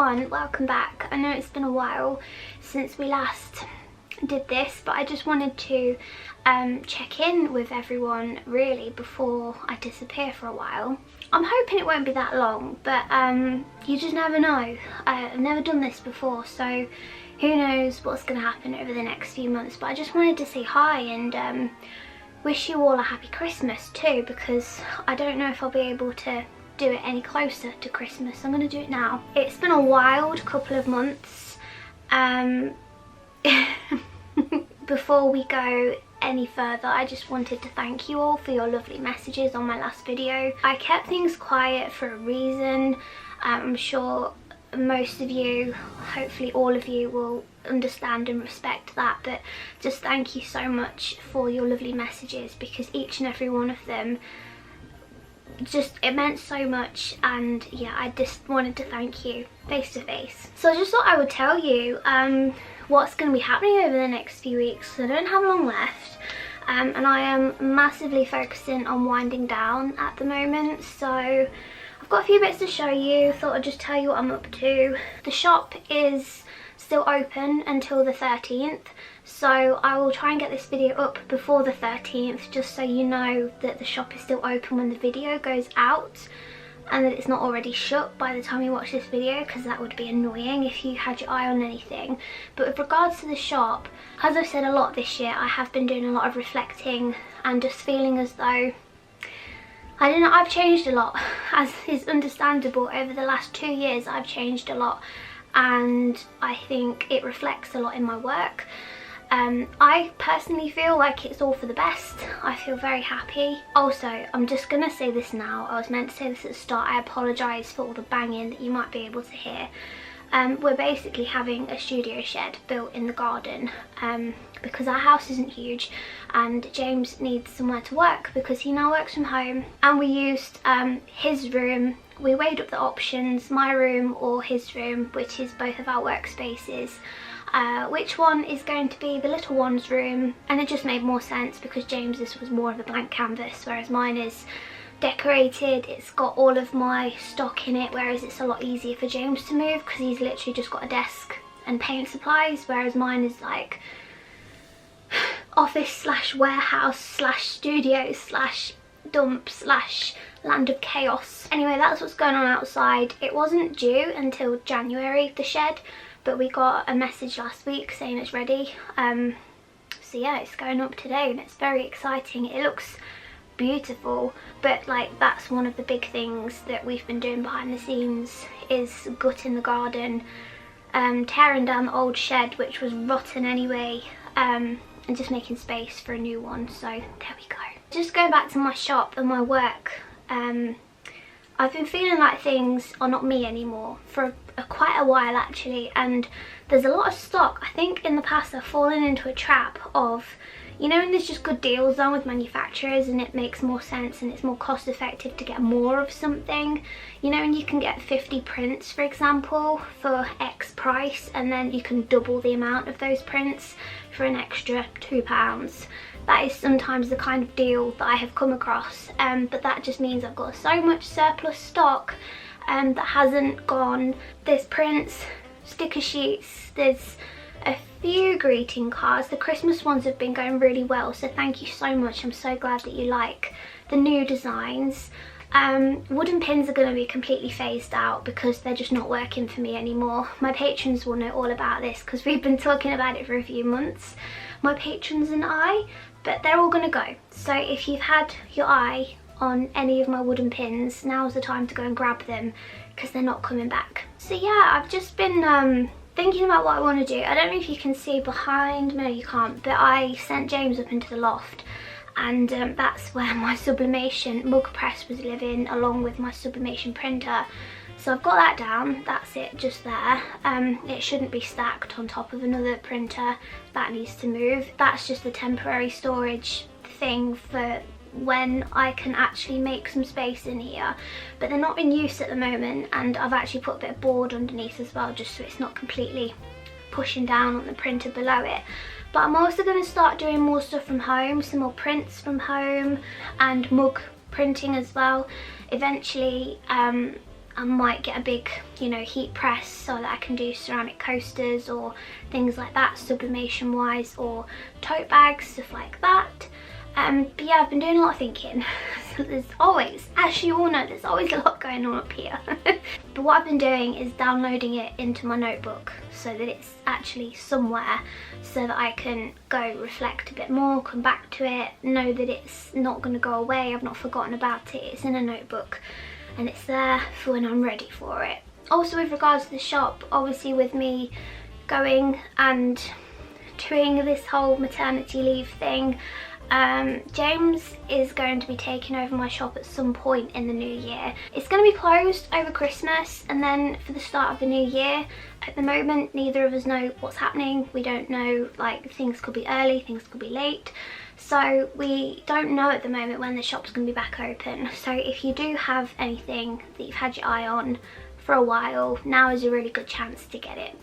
everyone, welcome back. I know it's been a while since we last did this, but I just wanted to check in with everyone really before I disappear for a while. I'm hoping it won't be that long, but you just never know. I've never done this before, so who knows what's going to happen over the next few months. But I just wanted to say hi and wish you all a happy Christmas too, because I don't know if I'll be able to do it any closer to Christmas. I'm going to do it now. It's been a wild couple of months. Before we go any further, I just wanted to thank you all for your lovely messages on my last video. I kept things quiet for a reason. I'm sure most of you, hopefully all of you, will understand and respect that, but just thank you so much for your lovely messages, because each and every one of them, it meant so much. And yeah, I just wanted to thank you face to face. So I just thought I would tell you what's going to be happening over the next few weeks. So I don't have long left, and I am massively focusing on winding down at the moment. So I've got a few bits to show you. Thought I'd just tell you what I'm up to. The shop is still open until the 13th, so I will try and get this video up before the 13th, just so you know that the shop is still open when the video goes out and that it's not already shut by the time you watch this video, because that would be annoying if you had your eye on anything. But with regards to the shop, as I've said a lot this year, I have been doing a lot of reflecting and just feeling as though, I don't know, I've changed a lot, as is understandable. Over the last 2 years I've changed a lot, and I think it reflects a lot in my work. I personally feel like it's all for the best. I feel very happy. Also, I'm just gonna say this now, I was meant to say this at the start, I apologise for all the banging that you might be able to hear. We're basically having a studio shed built in the garden because our house isn't huge and James needs somewhere to work because he now works from home, and we used his room. We weighed up the options, my room or his room, which is both of our workspaces, which one is going to be the little one's room, and it just made more sense because James's was more of a blank canvas, whereas mine is decorated. It's got all of my stock in it, whereas it's a lot easier for James to move because he's literally just got a desk and paint supplies, whereas mine is like office slash warehouse slash studio slash dump slash land of chaos. Anyway, that's what's going on outside. It wasn't due until January, the shed, but we got a message last week saying it's ready. So yeah, it's going up today and it's very exciting. It looks beautiful, but like that's one of the big things that we've been doing behind the scenes, is gutting the garden, tearing down the old shed which was rotten anyway, and just making space for a new one. So there we go. Just going back to my shop and my work, I've been feeling like things are not me anymore for quite a while actually, and there's a lot of stock. I think in the past I've fallen into a trap of, you know, when there's just good deals on with manufacturers and it makes more sense and it's more cost effective to get more of something. You know, and you can get 50 prints, for example, for X price, and then you can double the amount of those prints for an extra £2. That is sometimes the kind of deal that I have come across, but that just means I've got so much surplus stock that hasn't gone. There's prints, sticker sheets, there's a few greeting cards. The Christmas ones have been going really well, so thank you so much. I'm so glad that you like the new designs. Wooden pins are going to be completely phased out because they're just not working for me anymore. My patrons will know all about this because we've been talking about it for a few months, my patrons and I, but they're all going to go. So if you've had your eye on any of my wooden pins, now's the time to go and grab them because they're not coming back. So yeah, I've just been thinking about what I want to do. I don't know if you can see behind, no you can't, but I sent James up into the loft, and that's where my sublimation mug press was living, along with my sublimation printer. So I've got that down, that's it, just there. It shouldn't be stacked on top of another printer, that needs to move. That's just a temporary storage thing for when I can actually make some space in here, but they're not in use at the moment, and I've actually put a bit of board underneath as well, just so it's not completely pushing down on the printer below it. But I'm also going to start doing more stuff from home, some more prints from home and mug printing as well. Eventually I might get a big, you know, heat press so that I can do ceramic coasters or things like that, sublimation wise, or tote bags, stuff like that. But yeah, I've been doing a lot of thinking. So there's always, as you all know, there's always a lot going on up here. But what I've been doing is downloading it into my notebook so that it's actually somewhere, so that I can go reflect a bit more, come back to it, know that it's not going to go away, I've not forgotten about it, it's in a notebook and it's there for when I'm ready for it. Also, with regards to the shop, obviously with me going and doing this whole maternity leave thing, James is going to be taking over my shop at some point in the new year. It's going to be closed over Christmas and then for the start of the new year. At the moment, neither of us know what's happening. We don't know, like, things could be early, things could be late. So we don't know at the moment when the shop's going to be back open. So if you do have anything that you've had your eye on for a while, now is a really good chance to get it.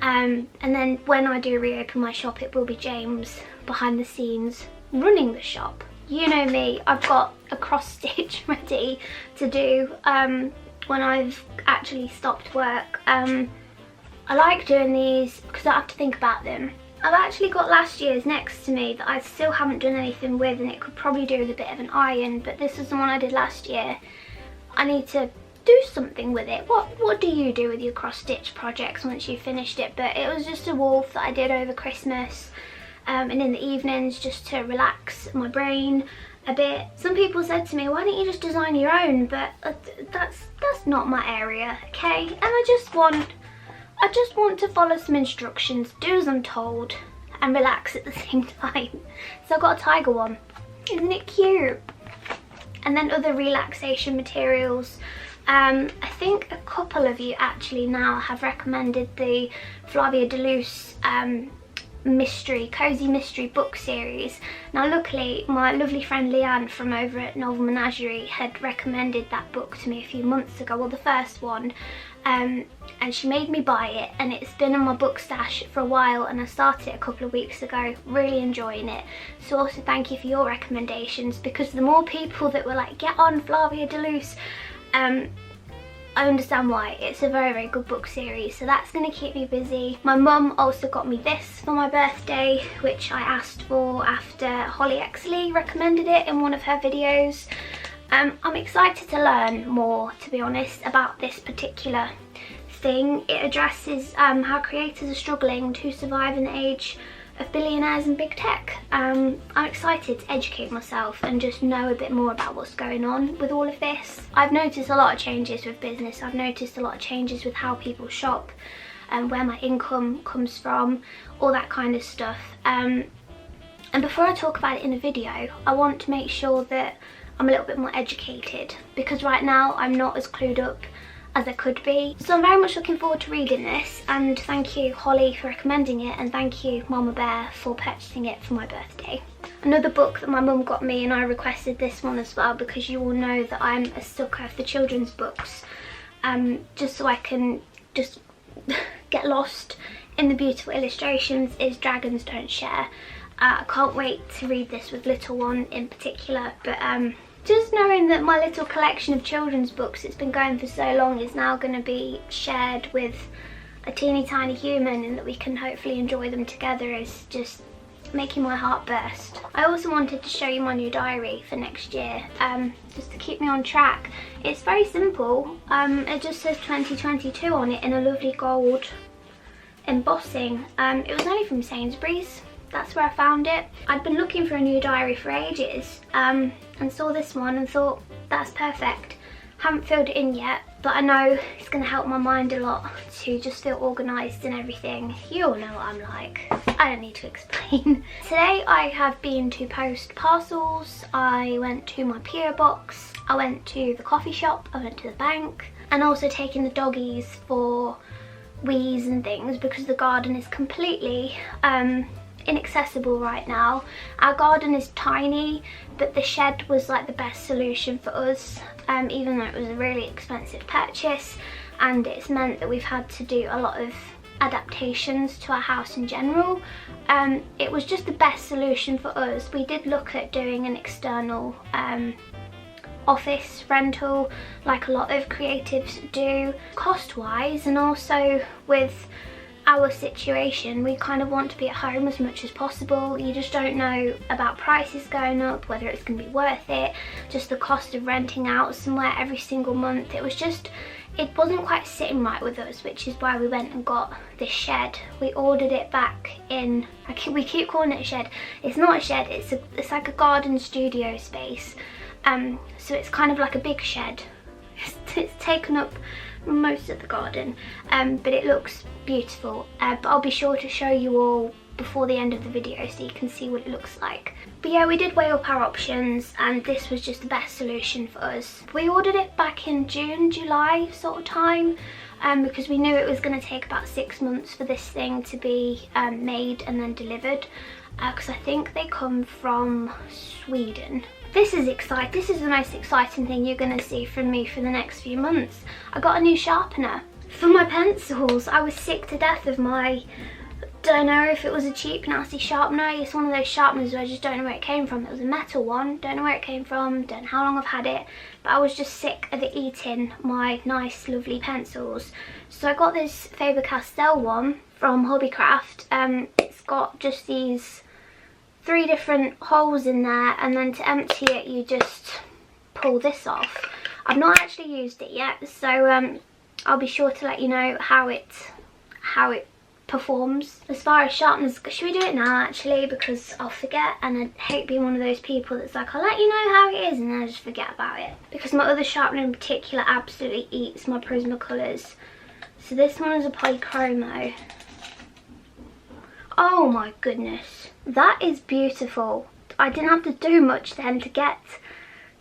And then when I do reopen my shop, it will be James behind the scenes running the shop. You know me, I've got a cross stitch ready to do when I've actually stopped work. I like doing these because I don't have to think about them. I've actually got last year's next to me that I still haven't done anything with, and it could probably do with a bit of an iron, but this is the one I did last year. I need to do something with it. What do you do with your cross stitch projects once you've finished it? But it was just a wolf that I did over Christmas. And in the evenings, just to relax my brain a bit. Some people said to me, why don't you just design your own? But that's not my area, okay? And I just want to follow some instructions, do as I'm told, and relax at the same time. So I've got a tiger one. Isn't it cute? And then other relaxation materials. I think a couple of you actually now have recommended the Flavia de Luce Cosy mystery book series. Now luckily my lovely friend Leanne from over at Novel Menagerie had recommended that book to me a few months ago, well, the first one, and she made me buy it, and it's been in my book stash for a while, and I started it a couple of weeks ago, really enjoying it. So also thank you for your recommendations, because the more people that were like, get on Flavia de Luce, I understand why. It's a very, very good book series, so that's going to keep me busy. My mum also got me this for my birthday, which I asked for after Holly Exley recommended it in one of her videos. I'm excited to learn more, to be honest, about this particular thing. It addresses how creators are struggling to survive in the age of billionaires and big tech. I'm excited to educate myself and just know a bit more about what's going on with all of this. I've noticed a lot of changes with business. I've noticed a lot of changes with how people shop and where my income comes from, all that kind of stuff. And before I talk about it in a video, I want to make sure that I'm a little bit more educated, because right now I'm not as clued up as I could be. So I'm very much looking forward to reading this, and thank you Holly for recommending it, and thank you Mama Bear for purchasing it for my birthday. Another book that my mum got me, and I requested this one as well because you all know that I'm a sucker for children's books, just so I can just get lost in the beautiful illustrations, is Dragons Don't Share. I can't wait to read this with little one in particular, but just knowing that my little collection of children's books that's been going for so long is now going to be shared with a teeny tiny human, and that we can hopefully enjoy them together, is just making my heart burst. I also wanted to show you my new diary for next year, just to keep me on track. It's very simple. It just says 2022 on it in a lovely gold embossing. It was only from Sainsbury's. That's where I found it. I'd been looking for a new diary for ages, and saw this one and thought, that's perfect. Haven't filled it in yet, but I know it's going to help my mind a lot to just feel organised and everything. You all know what I'm like. I don't need to explain. Today I have been to post parcels. I went to my PO box. I went to the coffee shop. I went to the bank, and also taking the doggies for wheeze and things, because the garden is completely inaccessible right now. Our garden is tiny, but the shed was like the best solution for us, even though it was a really expensive purchase, and it's meant that we've had to do a lot of adaptations to our house in general. It was just the best solution for us. We did look at doing an external office rental like a lot of creatives do. Cost wise, and also with our situation, we kind of want to be at home as much as possible. You just don't know about prices going up, whether it's going to be worth it, just the cost of renting out somewhere every single month. It wasn't quite sitting right with us, which is why we went and got this shed. We ordered it back in, we keep calling it a shed. It's not a shed, it's like a garden studio space. So it's kind of like a big shed. It's taken up most of the garden, but it looks beautiful. But I'll be sure to show you all before the end of the video so you can see what it looks like. But yeah, we did weigh up our options and this was just the best solution for us. We ordered it back in June, July sort of time, because we knew it was going to take about 6 months for this thing to be made and then delivered, because I think they come from Sweden. This is exciting. This is the most exciting thing you're going to see from me for the next few months. I got a new sharpener for my pencils. I was sick to death of my, don't know if it was a cheap nasty sharpener. It's one of those sharpeners where I just don't know where it came from. It was a metal one, don't know where it came from, don't know how long I've had it, but I was just sick of it eating my nice lovely pencils. So I got this Faber-Castell one from Hobbycraft. It's got just these 3 different holes in there, and then to empty it you just pull this off. I've not actually used it yet, so I'll be sure to let you know how it performs. As far as sharpeners, should we do it now actually, because I'll forget, and I hate being one of those people that's like, I'll let you know how it is and then I just forget about it, because my other sharpener in particular absolutely eats my Prismacolors. So this one is a polychromo. Oh my goodness, that is beautiful. I didn't have to do much then to get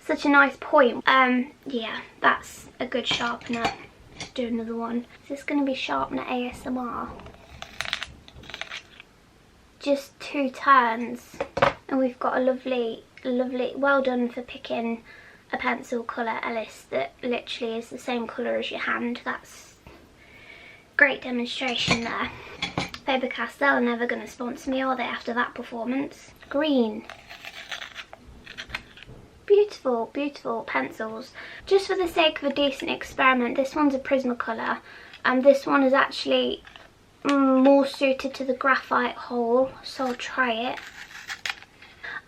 such a nice point. Yeah, that's a good sharpener. Let's do another one. Is this going to be sharpener ASMR? Just 2 turns and we've got a lovely, well done for picking a pencil colour, Ellis, that literally is the same colour as your hand. That's great demonstration there. Faber-Castell are never going to sponsor me, are they, after that performance? Green. Beautiful, beautiful pencils. Just for the sake of a decent experiment, this one's a Prismacolor, and this one is actually more suited to the graphite hole, so I'll try it.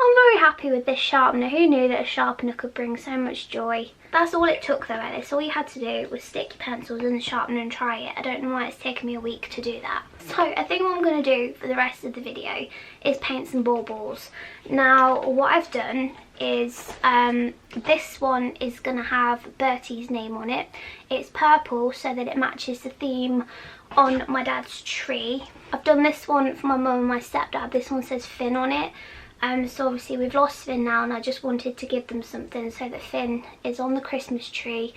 I'm very happy with this sharpener. Who knew that a sharpener could bring so much joy? That's all it took though, Ellis. All you had to do was stick your pencils in the sharpener and try it. I don't know why it's taken me a week to do that. So I think what I'm going to do for the rest of the video is paint some baubles. Now what I've done is, this one is going to have Bertie's name on it. It's purple so that it matches the theme on my dad's tree. I've done this one for my mum and my stepdad. This one says Finn on it. So obviously we've lost Finn now, and I just wanted to give them something so that Finn is on the Christmas tree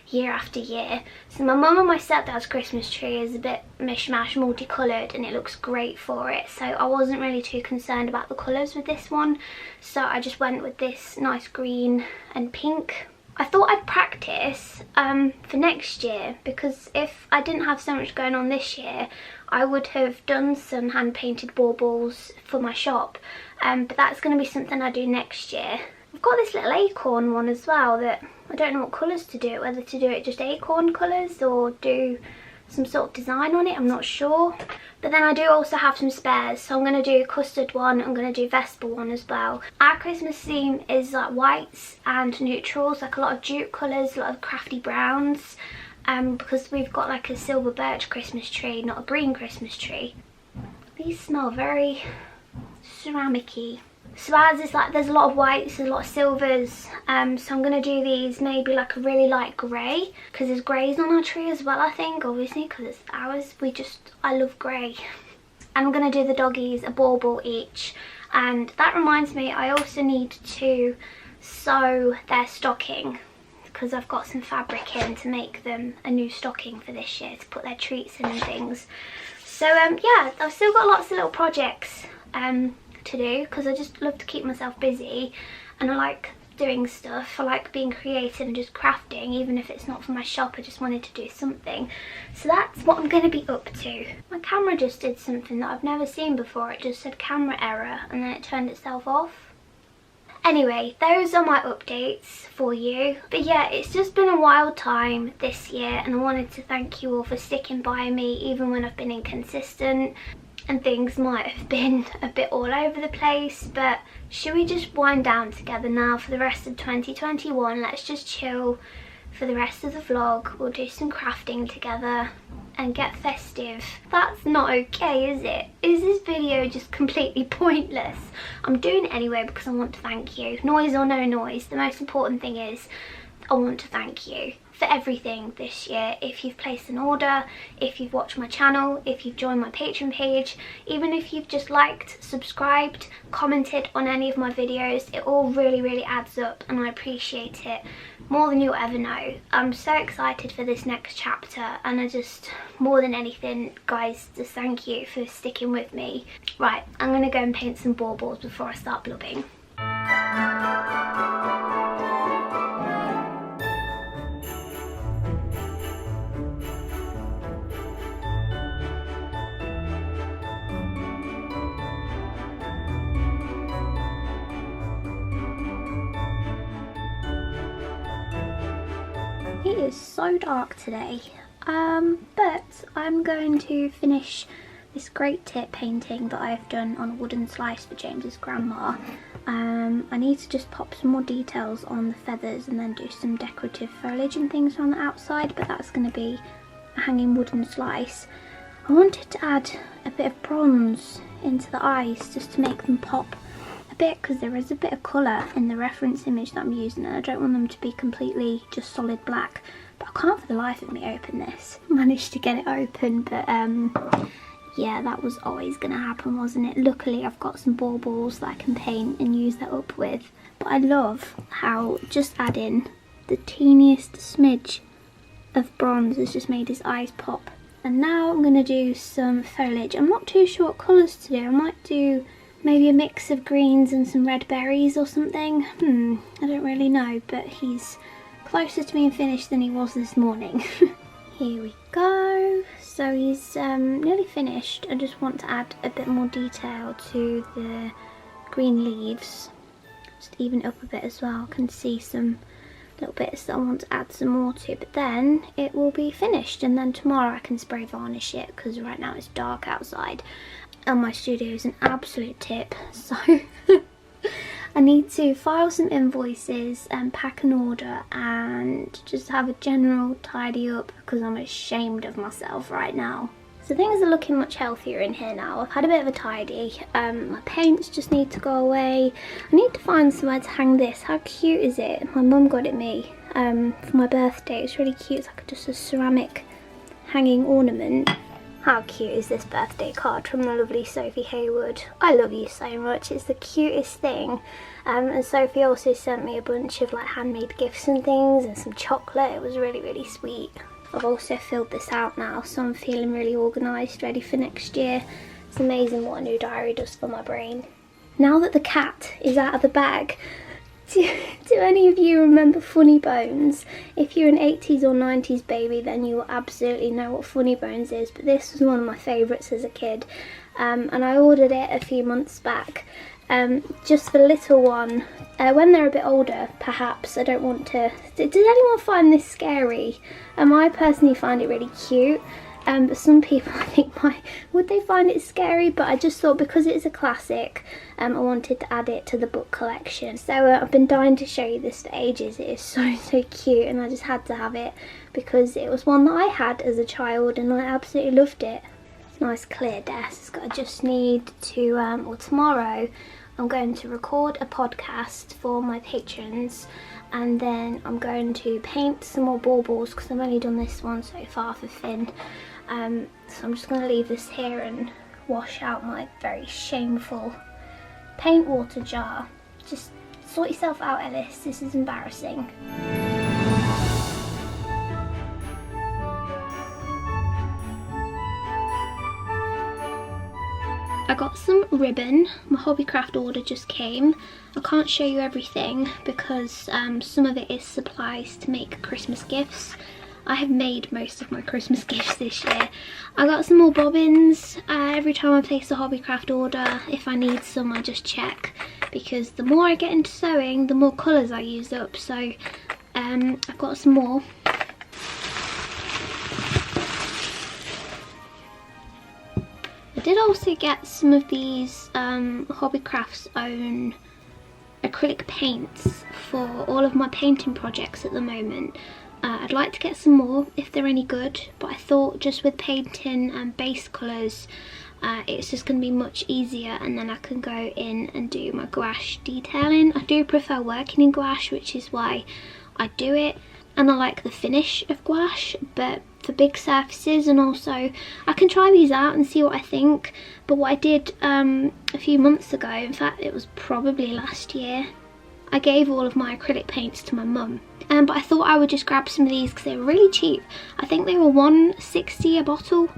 year after year. So my mum and my stepdad's Christmas tree is a bit mishmash, multicoloured, and it looks great for it. So I wasn't really too concerned about the colours with this one. So I just went with this nice green and pink. I thought I'd practice for next year, because if I didn't have so much going on this year, I would have done some hand painted baubles for my shop, but that's going to be something I do next year. I've got this little acorn one as well that I don't know what colours to do it, whether to do it just acorn colours or do some sort of design on it, I'm not sure. But then I do also have some spares, so I'm going to do custard one, I'm going to do Vespa one as well. Our Christmas theme is like whites and neutrals, like a lot of dupe colours, a lot of crafty browns, because we've got like a silver birch Christmas tree, not a green Christmas tree. These smell very ceramic-y. So ours is like, there's a lot of whites, there's a lot of silvers, so I'm going to do these maybe like a really light grey, because there's greys on our tree as well, I think, obviously, because it's ours. I love grey. And I'm going to do the doggies a bauble each, and that reminds me, I also need to sew their stocking, because I've got some fabric in to make them a new stocking for this year, to put their treats in and things. So yeah, I've still got lots of little projects to do, because I just love to keep myself busy, and I like doing stuff. I like being creative and just crafting, even if it's not for my shop. I just wanted to do something, so that's what I'm going to be up to. My camera just did something that I've never seen before. It just said camera error and then it turned itself off. Anyway, those are my updates for you. But yeah, it's just been a wild time this year, and I wanted to thank you all for sticking by me even when I've been inconsistent and things might have been a bit all over the place. But should we just wind down together now for the rest of 2021? Let's just chill for the rest of the vlog. We'll do some crafting together and get festive. That's not okay, is it? Is this video just completely pointless? I'm doing it anyway because I want to thank you. Noise or no noise, the most important thing is I want to thank you for everything this year. If you've placed an order, if you've watched my channel, if you've joined my Patreon page, even if you've just liked, subscribed, commented on any of my videos, it all really adds up, and I appreciate it more than you'll ever know. I'm so excited for this next chapter, and I just, more than anything, guys, just thank you for sticking with me. Right, I'm gonna go and paint some baubles before I start blubbing. It is so dark today, but I'm going to finish this great tip painting that I've done on a wooden slice for James's grandma. I need to just pop some more details on the feathers and then do some decorative foliage and things on the outside, but that's going to be a hanging wooden slice. I wanted to add a bit of bronze into the eyes just to make them pop a bit, because there is a bit of colour in the reference image that I'm using, and I don't want them to be completely just solid black. But I can't for the life of me open this. Managed to get it open, but yeah, that was always going to happen, wasn't it? Luckily I've got some baubles that I can paint and use that up with. But I love how just adding the teeniest smidge of bronze has just made his eyes pop. And now I'm going to do some foliage. I'm not too sure what colours to do. I might do maybe a mix of greens and some red berries or something. I don't really know, but he's closer to being finished than he was this morning. Here we go. So he's nearly finished. I just want to add a bit more detail to the green leaves. Just even it up a bit as well. I can see some little bits that I want to add some more to, but then it will be finished, and then tomorrow I can spray varnish it, because right now it's dark outside and my studio is an absolute tip. So I need to file some invoices and pack an order and just have a general tidy up, because I'm ashamed of myself right now. So things are looking much healthier in here now. I've had a bit of a tidy. My paints just need to go away. I need to find somewhere to hang this. How cute is it? My mum got it me for my birthday. It's really cute. It's like just a ceramic hanging ornament. How cute is this birthday card from the lovely Sophie Haywood? I love you so much. It's the cutest thing. And Sophie also sent me a bunch of like handmade gifts and things, and some chocolate. It was really sweet. I've also filled this out now, so I'm feeling really organised, ready for next year. It's amazing what a new diary does for my brain. Now that the cat is out of the bag, do any of you remember Funny Bones? If you're an 80s or 90s baby, then you will absolutely know what Funny Bones is, but this was one of my favourites as a kid, and I ordered it a few months back. Just for the little one, when they're a bit older, perhaps. I don't want to... Did anyone find this scary? I personally find it really cute, but some people I think would they find it scary, but I just thought because it's a classic, I wanted to add it to the book collection. So I've been dying to show you this for ages. It is so cute, and I just had to have it because it was one that I had as a child and I absolutely loved it. Nice clear desk. I just need to, or tomorrow I'm going to record a podcast for my patrons, and then I'm going to paint some more baubles because I've only done this one so far for Finn. So I'm just going to leave this here and wash out my very shameful paint water jar. Just sort yourself out, Ellis, this is embarrassing. I got some ribbon. My Hobbycraft order just came. I can't show you everything because some of it is supplies to make Christmas gifts. I have made most of my Christmas gifts this year. I got some more bobbins. Every time I place a Hobbycraft order, if I need some, I just check, because the more I get into sewing, the more colours I use up. So I've got some more. I did also get some of these Hobbycraft's own acrylic paints for all of my painting projects at the moment. I'd like to get some more if they're any good, but I thought just with painting and base colours, it's just going to be much easier, and then I can go in and do my gouache detailing. I do prefer working in gouache, which is why I do it, and I like the finish of gouache, but for big surfaces, and also I can try these out and see what I think. But what I did a few months ago, in fact it was probably last year, I gave all of my acrylic paints to my mum, but I thought I would just grab some of these because they were really cheap. I think they were $1.60 a bottle,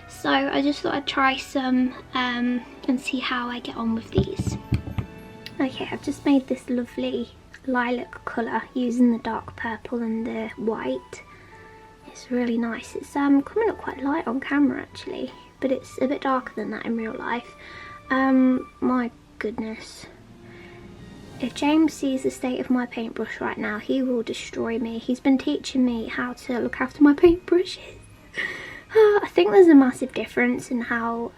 so I just thought I'd try some and see how I get on with these. Okay, I've just made this lovely lilac colour using the dark purple and the white. It's really nice. It's coming up quite light on camera actually, but it's a bit darker than that in real life. My goodness. If James sees the state of my paintbrush right now, he will destroy me. He's been teaching me how to look after my paintbrushes. I think there's a massive difference in how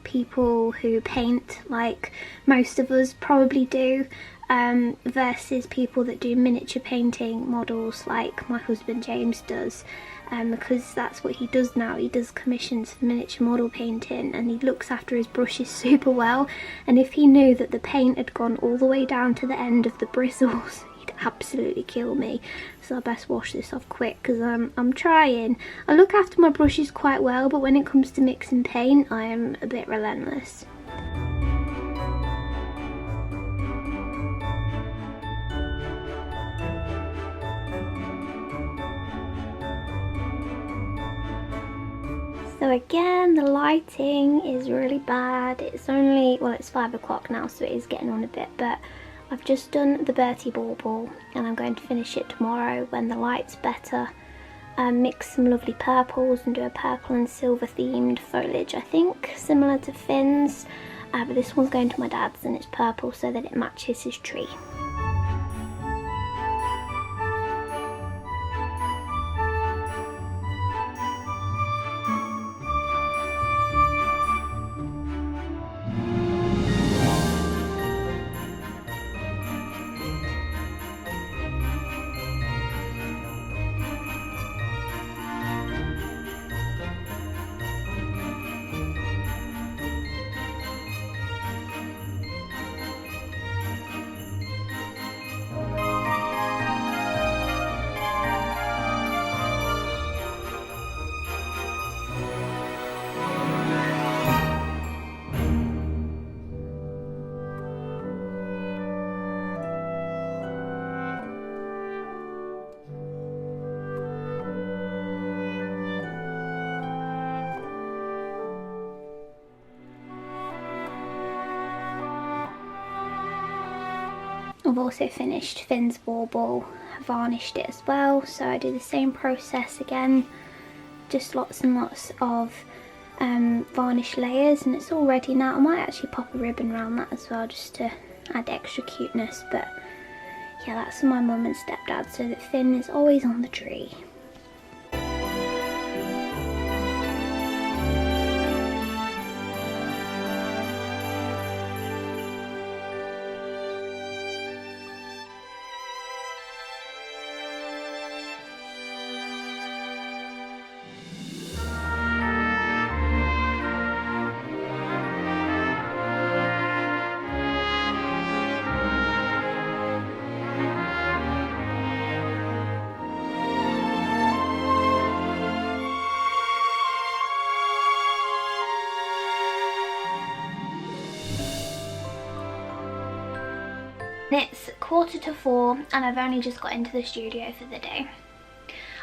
people who paint, like most of us probably do, versus people that do miniature painting models like my husband James does, because that's what he does now. He does commissions for miniature model painting, and he looks after his brushes super well, and if he knew that the paint had gone all the way down to the end of the bristles, he'd absolutely kill me. So I best wash this off quick, because I'm trying. I look after my brushes quite well, but when it comes to mixing paint, I am a bit relentless. So again, the lighting is really bad. It's only, well, it's 5 o'clock now, so it is getting on a bit, but I've just done the Bertie bauble and I'm going to finish it tomorrow when the light's better. Mix some lovely purples and do a purple and silver themed foliage, I think, similar to Finn's, but this one's going to my dad's and it's purple so that it matches his tree. I've also finished Finn's bauble, varnished it as well, so I do the same process again, just lots and lots of varnish layers, and it's all ready now. I might actually pop a ribbon around that as well just to add extra cuteness, but yeah, that's for my mum and stepdad so that Finn is always on the tree. It's 4:45 and I've only just got into the studio for the day.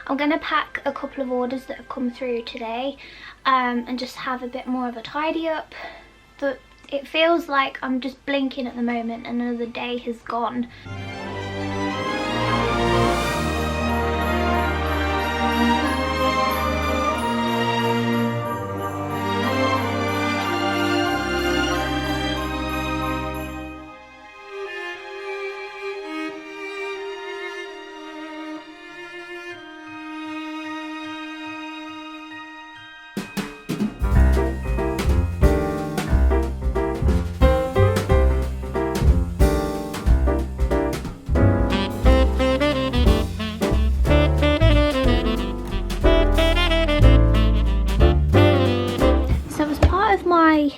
I'm going to pack a couple of orders that have come through today and just have a bit more of a tidy up. But it feels like I'm just blinking at the moment and another day has gone. my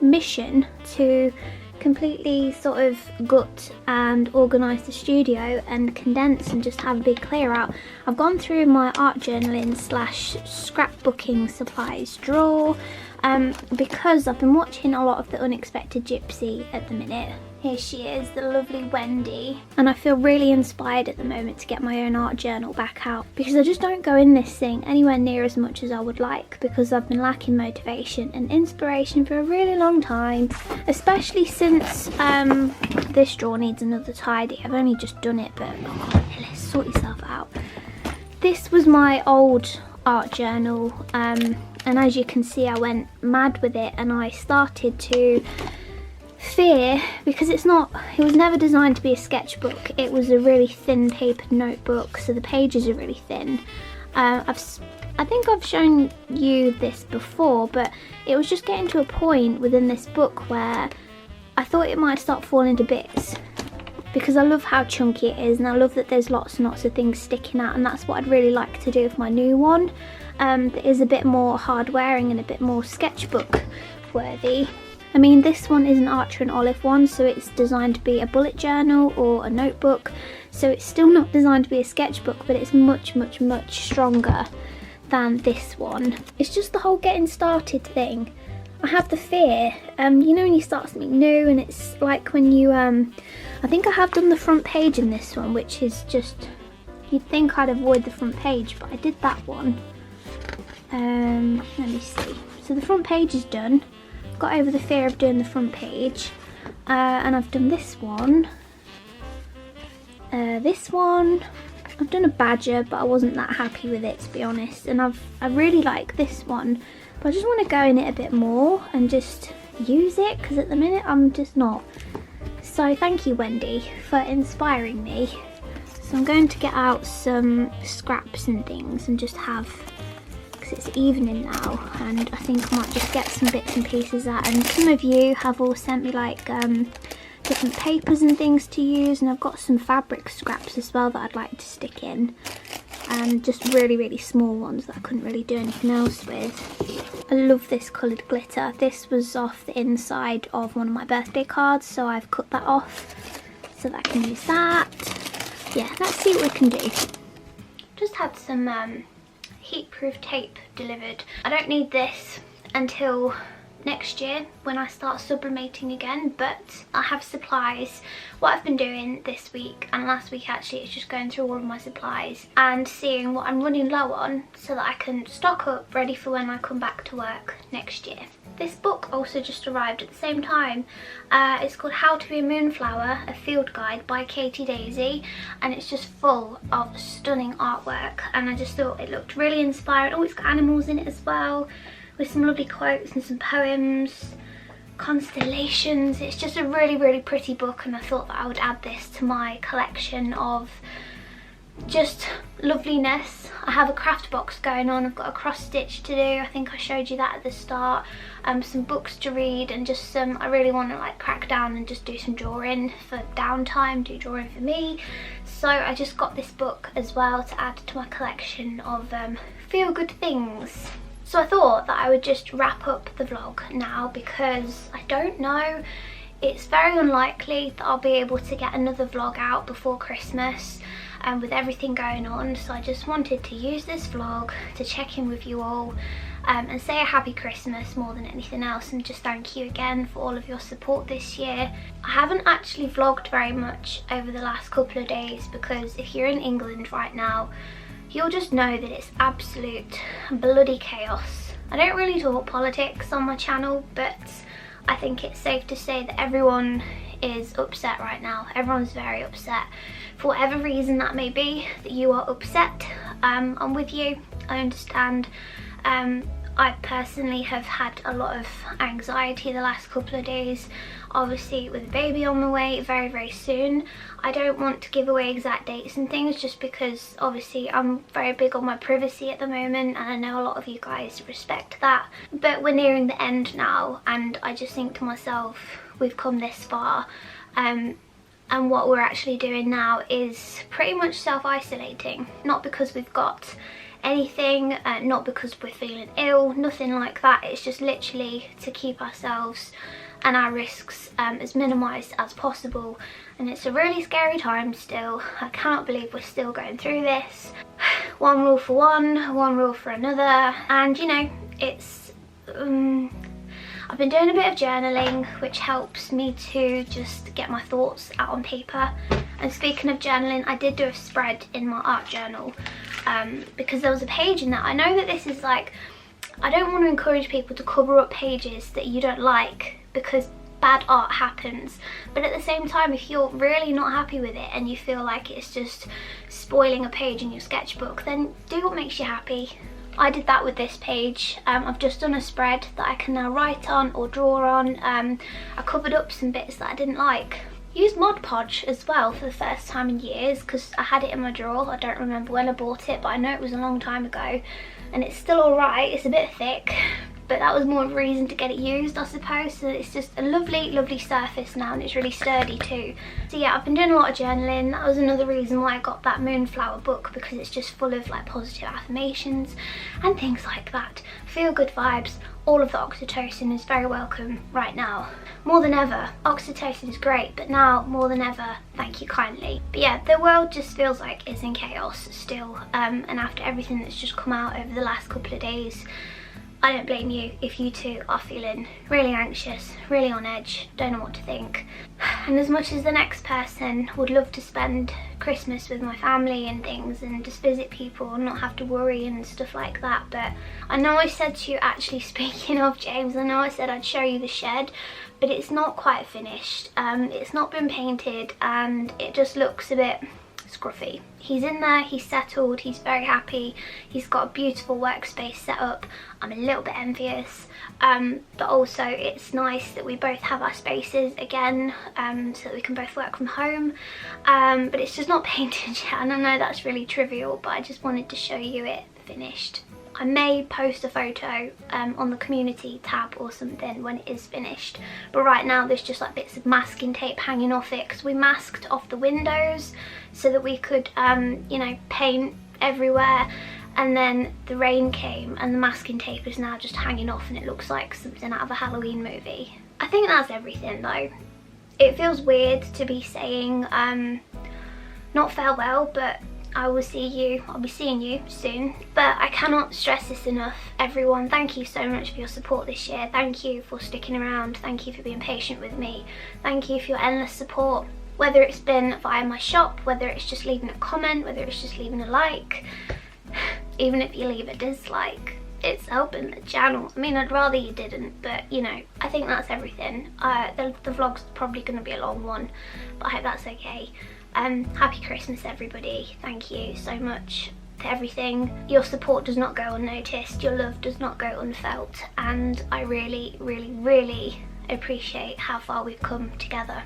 mission to completely sort of gut and organise the studio and condense and just have a big clear out, I've gone through my art journaling slash scrapbooking supplies drawer because I've been watching a lot of The Unexpected Gypsy at the minute. Here she is, the lovely Wendy, and I feel really inspired at the moment to get my own art journal back out, because I just don't go in this thing anywhere near as much as I would like, because I've been lacking motivation and inspiration for a really long time, especially since this drawer needs another tidy. I've only just done it, but oh God, Ellis, sort yourself out. This was my old art journal, and as you can see, I went mad with it, and I started to fear, because it was never designed to be a sketchbook. It was a really thin papered notebook, so the pages are really thin. I think I've shown you this before, but it was just getting to a point within this book where I thought it might start falling to bits, because I love how chunky it is, and I love that there's lots and lots of things sticking out, and that's what I'd really like to do with my new one, that is a bit more hard wearing and a bit more sketchbook worthy. I mean, this one is an Archer and Olive one, so it's designed to be a bullet journal or a notebook, so it's still not designed to be a sketchbook, but it's much, much, much stronger than this one. It's just the whole getting started thing. I have the fear, you know, when you start something new, and it's like when you, I think I have done the front page in this one, which is just, you'd think I'd avoid the front page, but I did that one. Let me see. So the front page is done. Got over the fear of doing the front page, and I've done this one, I've done a badger, but I wasn't that happy with it, to be honest, and I really like this one, but I just want to go in it a bit more and just use it, because at the minute I'm just not. So thank you, Wendy, for inspiring me. So I'm going to get out some scraps and things and just have, it's evening now, and I think I might just get some bits and pieces out, and some of you have all sent me like different papers and things to use, and I've got some fabric scraps as well that I'd like to stick in, and just really, really small ones that I couldn't really do anything else with. I love this coloured glitter. This was off the inside of one of my birthday cards, so I've cut that off so that I can use that. Yeah, let's see what we can do. Just had some heat-proof tape delivered. I don't need this until next year when I start sublimating again, but I have supplies. What I've been doing this week and last week actually is just going through all of my supplies and seeing what I'm running low on so that I can stock up ready for when I come back to work next year. This book also just arrived at the same time. It's called How to Be a Moonflower, a Field Guide by Katie Daisy, and it's just full of stunning artwork, and I just thought it looked really inspiring. Oh, it's got animals in it as well, with some lovely quotes and some poems, constellations. It's just a really, really pretty book, and I thought that I would add this to my collection of just loveliness. I have a craft box going on. I've got a cross stitch to do. I think I showed you that at the start. Some books to read, and just some, I really want to like crack down and just do some drawing for downtime, do drawing for me. So I just got this book as well to add to my collection of feel good things. So I thought that I would just wrap up the vlog now, because I don't know, it's very unlikely that I'll be able to get another vlog out before Christmas, with everything going on. So I just wanted to use this vlog to check in with you all, and say a happy Christmas more than anything else, and just thank you again for all of your support this year. I haven't actually vlogged very much over the last couple of days, because if you're in England right now, you'll just know that it's absolute bloody chaos. I don't really talk politics on my channel, but I think it's safe to say that everyone is upset right now. Everyone's very upset. For whatever reason that may be, that you are upset, I'm with you. I understand. I personally have had a lot of anxiety the last couple of days, obviously with a baby on the way very, very soon. I don't want to give away exact dates and things, just because obviously I'm very big on my privacy at the moment, and I know a lot of you guys respect that. But we're nearing the end now, and I just think to myself, we've come this far, and what we're actually doing now is pretty much self-isolating. Not because we've got anything, not because we're feeling ill, nothing like that. It's just literally to keep ourselves and our risks as minimised as possible. And it's a really scary time still. I cannot believe we're still going through this. One rule for one rule for another, and you know, it's I've been doing a bit of journaling, which helps me to just get my thoughts out on paper. And speaking of journaling, I did do a spread in my art journal because there was a page in that. I know that this is like, I don't want to encourage people to cover up pages that you don't like, because bad art happens, but at the same time, if you're really not happy with it and you feel like it's just spoiling a page in your sketchbook, then do what makes you happy. I did that with this page. I've just done a spread that I can now write on or draw on. I covered up some bits that I didn't like. Used Mod Podge as well for the first time in years, because I had it in my drawer. I don't remember when I bought it, but I know it was a long time ago, and it's still alright. It's a bit thick, but that was more of a reason to get it used, I suppose. So it's just a lovely, lovely surface now, and it's really sturdy too. So yeah, I've been doing a lot of journaling. That was another reason why I got that Moonflower book, because it's just full of like positive affirmations and things like that. Feel good vibes. All of the oxytocin is very welcome right now. More than ever. Oxytocin is great, but now more than ever, thank you kindly. But yeah, the world just feels like it's in chaos still, and after everything that's just come out over the last couple of days, I don't blame you if you two are feeling really anxious, really on edge, don't know what to think. And as much as the next person would love to spend Christmas with my family and things and just visit people and not have to worry and stuff like that, but I know I said to you, actually speaking of James, I know I said I'd show you the shed, but it's not quite finished. It's not been painted and it just looks a bit scruffy. He's in there, he's settled, he's very happy, he's got a beautiful workspace set up. I'm a little bit envious, but also it's nice that we both have our spaces again, so that we can both work from home, but it's just not painted yet, and I know that's really trivial, but I just wanted to show you it finished. I may post a photo on the community tab or something when it is finished, but right now there's just like bits of masking tape hanging off it, because we masked off the windows so that we could you know, paint everywhere, and then the rain came and the masking tape is now just hanging off and it looks like something out of a Halloween movie. I think that's everything though. It feels weird to be saying not farewell, but I'll be seeing you soon. But I cannot stress this enough, everyone. Thank you so much for your support this year. Thank you for sticking around. Thank you for being patient with me. Thank you for your endless support. Whether it's been via my shop, whether it's just leaving a comment, whether it's just leaving a like, even if you leave a dislike, it's helping the channel. I mean, I'd rather you didn't, but you know, I think that's everything. The vlog's probably going to be a long one, but I hope that's okay. Happy Christmas everybody. Thank you so much for everything. Your support does not go unnoticed, your love does not go unfelt, and I really, really, really appreciate how far we've come together.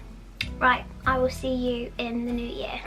Right, I will see you in the new year.